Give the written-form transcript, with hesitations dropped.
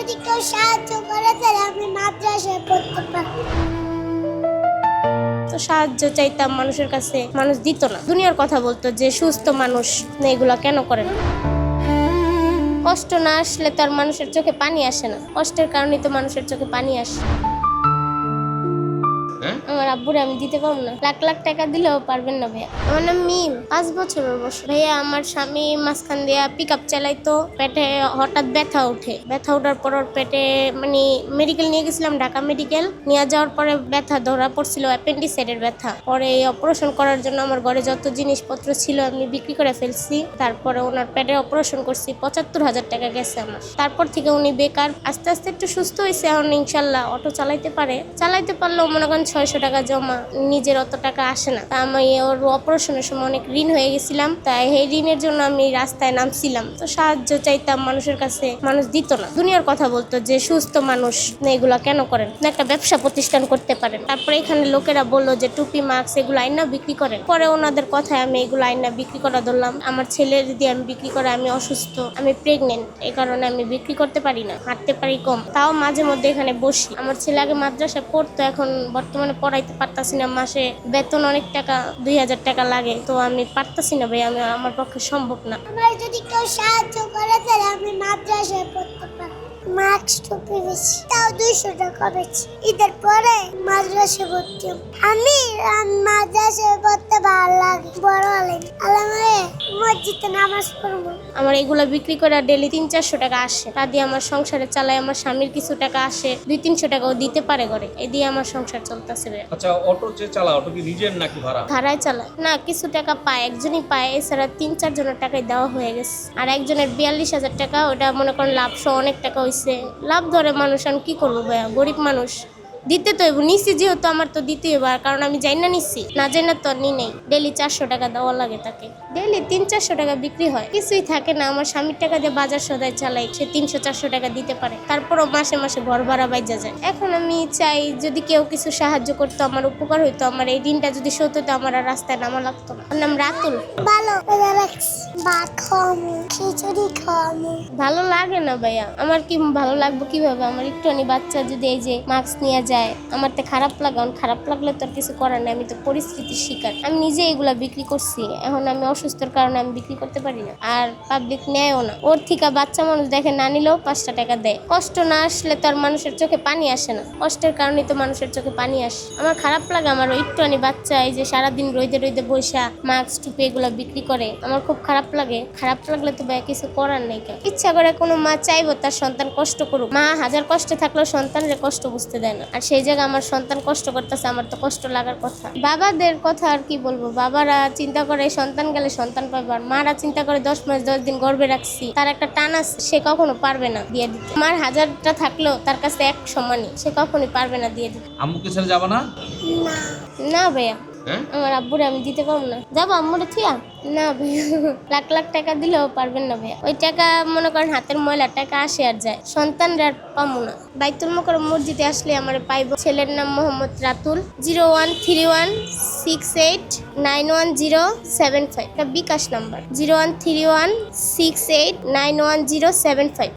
যদি কেউ সাহায্য করে তাহলে আমি মাদ্রাসায় পড়তে পারবো। তো সাহায্য চাইতাম মানুষের কাছে, মানুষ দিত না। দুনিয়ার কথা বলতো যে সুস্থ মানুষ এগুলা কেন করেন। কষ্ট না আসলে তো আর মানুষের চোখে পানি আসে না, কষ্টের কারণেই তো মানুষের চোখে পানি আসে। আমার আব্বুরে আমি দিতে পারবো না, লাখ লাখ টাকা দিলেও পারবেন না ভাইয়া। আমার নাম মিম, 5 বছরের বয়স। ভাইয়া আমার স্বামী মাঝখান দিয়া পিক আপ চালাইতো, পেটে হঠাৎ ব্যথা ওঠার পর ওর পেটে মানে মেডিকেল নিয়ে গেছিলাম, ঢাকা মেডিকেল নিয়ে যাওয়ার পরে ব্যথা ধরা পড়ছিল, অ্যাপেন্ডিসাইটের ব্যথা। পরে এই অপারেশন করার জন্য আমার ঘরে যত জিনিসপত্র ছিল আমি বিক্রি করে ফেলছি। তারপরে ওনার পেটের অপারেশন করছি, 75,000 টাকা গেছে আমার। তারপর থেকে উনি বেকার, আস্তে আস্তে একটু সুস্থ হয়েছে। এখন ইনশাল্লাহ অটো চালাইতে পারলেও মনে করেন 600 টাকা জমা, নিজের অত টাকা আসে না। তা আমি ওর অপারেশনের সময় অনেক ঋণ হয়ে গেছিলাম, তাই এই ঋণের জন্য আমি রাস্তায় নামছিলাম। তো সাহায্য চাইতাম মানুষের কাছে, মানুষ দিত না। দুনিয়ার কথা বলতো যে সুস্থ মানুষ এগুলা কেন করেন না, একটা ব্যবসা প্রতিষ্ঠান করতে পারেন। তারপরে এখানে লোকেরা বললো যে টুপি মাস্ক এগুলো আইনা বিক্রি করেন। পরে ওনাদের কথায় আমি এগুলো আইনা বিক্রি করা ধরলাম। আমার ছেলের দিয়ে আমি বিক্রি করে, আমি অসুস্থ, আমি প্রেগনেন্ট, এই কারণে আমি বিক্রি করতে পারি না, হাঁটতে পারি কম। তাও মাঝে মধ্যে এখানে বসি। আমার ছেলে আগে মাদ্রাসায় পড়তো, এখন বর্তমানে পড়াইতে পারতাছি না। মাসে বেতন অনেক টাকা, 2000 টাকা লাগে। তো আমি পারতাছি না ভাই, আমার পক্ষে সম্ভব না। আমার যদি কেউ সাহায্য করে তাহলে আমি মাদ্রাসায় পড়তে পারবো। মাস্ক টুপি বেশি, তাও 200 টাকা বেশি। ঈদের পরে মাদ্রাসায় ভর্তি হবো। আমি মাদ্রাসায় পড়তে ভালো লাগে, বড় আলেম আলামে মসজিদে নামাজ পড়বো। আমার এগুলো বিক্রি করে ডেলি 300-400 টাকা আসে। তা দিয়ে আমার সংসারে চালাই। আমার স্বামীর কিছু টাকা আসে, 200-300 টাকাও দিতে পারে ঘরে। এই দিয়ে আমার সংসার চলতেছে। আচ্ছা, অটো যে চালা, অটো কি নিজের নাকি ভাড়া? ভাড়ায় চালায় না, কিছু টাকা পায়, একজনই পায়। এছাড়া 3-4 জনের টাকায় দেওয়া হয়ে গেছে। আর একজনের 42,000 টাকা, ওটা মনে করেন লাভ সহ অনেক টাকা হয়েছে। লাভ ধরে মানুষ, আমি কি করবো ভাইয়া, গরিব মানুষ, দিতে তো হইব। নিচ্ছি যেহেতু আমার তো দিতেই হবে, কারণ আমি যাই না নিচ্ছি, না যাই না তো নি নেই। ডেলি 400 টাকা দেওয়া লাগে তাকে, ডেলি 300-400 টাকা বিক্রি হয়, কিছুই থাকে না। আমার স্বামীর টাকা দিয়ে বাজার সদাই চালাই, সে 300-400 টাকা দিতে পারে। তারপরও মাসে মাসে ঘর ভাড়া বাইজা যায়। এখন আমি চাই যদি কেউ কিছু সাহায্য করতো, আমার উপকার হইতো। আমার এই দিনটা যদি সত্য হতো, আমার আর রাস্তায় নামা লাগতো না। আমার নাম রাতুল। ভালো ভাত খাওয়ামু, খিচুড়ি খাওয়ামু। ভালো লাগে না ভাইয়া, আমার কি ভালো লাগবে কিভাবে? আমার একটুখানি বাচ্চা যদি এই যে মাস্ক নিয়ে যায়, আমার তো খারাপ লাগে। খারাপ লাগলে তো আর কিছু করার নেই, আমি তো পরিস্থিতির শিকার। আমি নিজে এগুলা বিক্রি করছি, এখন আমি অসুস্থর কারণে আমি বিক্রি করতে পারি না, আর পাবলিক নেয়ও না। ওর থেকে বাচ্চা মানুষ দেখে না নিলেও 5টা টাকা দেয়। কষ্ট না আসলে তো আর মানুষের চোখে পানি আসে না, কষ্টের কারণেই তো মানুষের চোখে পানি আসে। আমার খারাপ লাগে, আমার একটুখানি বাচ্চা এই যে সারাদিন রইদে রইদে বৈশা মাস্ক টুপি এগুলা বিক্রি করে, আমার খুব খারাপ লাগে। খারাপ লাগলে তো ভাই কিছু করার নেই। ইচ্ছা করে কোনো মা চাইবো তার সন্তান কষ্ট করুক? মা হাজার কষ্টে থাকলেও সন্তানরে কষ্ট বুঝতে দেয় না, আর সেই জায়গায় আমার সন্তান কষ্ট করতেছে, আমার তো কষ্ট লাগার কথা। বাবাদের কথা আর কি বলবো, বাবারা চিন্তা করে সন্তান গেলে সন্তান পাবে, আর মারা চিন্তা করে 10 মাস 10 দিন গর্ভে রাখছি, তার একটা টান আছে, সে কখনো পারবে না দিয়ে দিতে। আমার 1000টা থাকলেও তার কাছে এক সমানই, সে কখনোই পারবে না দিয়ে দিতে। আম্মুকে ছেড়ে যাবা না? না না ভাইয়া, হ্যাঁ, আমার আব্বুরে আমি দিতে পারবো না। যাবো আম্মুরে থিয়া? না ভাইয়া, লাখ লাখ টাকা দিলেও পারবেন না ভাইয়া। ওই টাকা মনে করেন হাতের ময়লা, টাকা আসে আর যায়, সন্তানরা আর পাবো না। বাইতুল মোকাররম মসজিদে আসলে আমার পাইব। ছেলের নাম মোহাম্মদ রাতুল। 013168911075, এটা বিকাশ নাম্বার। 013168911075।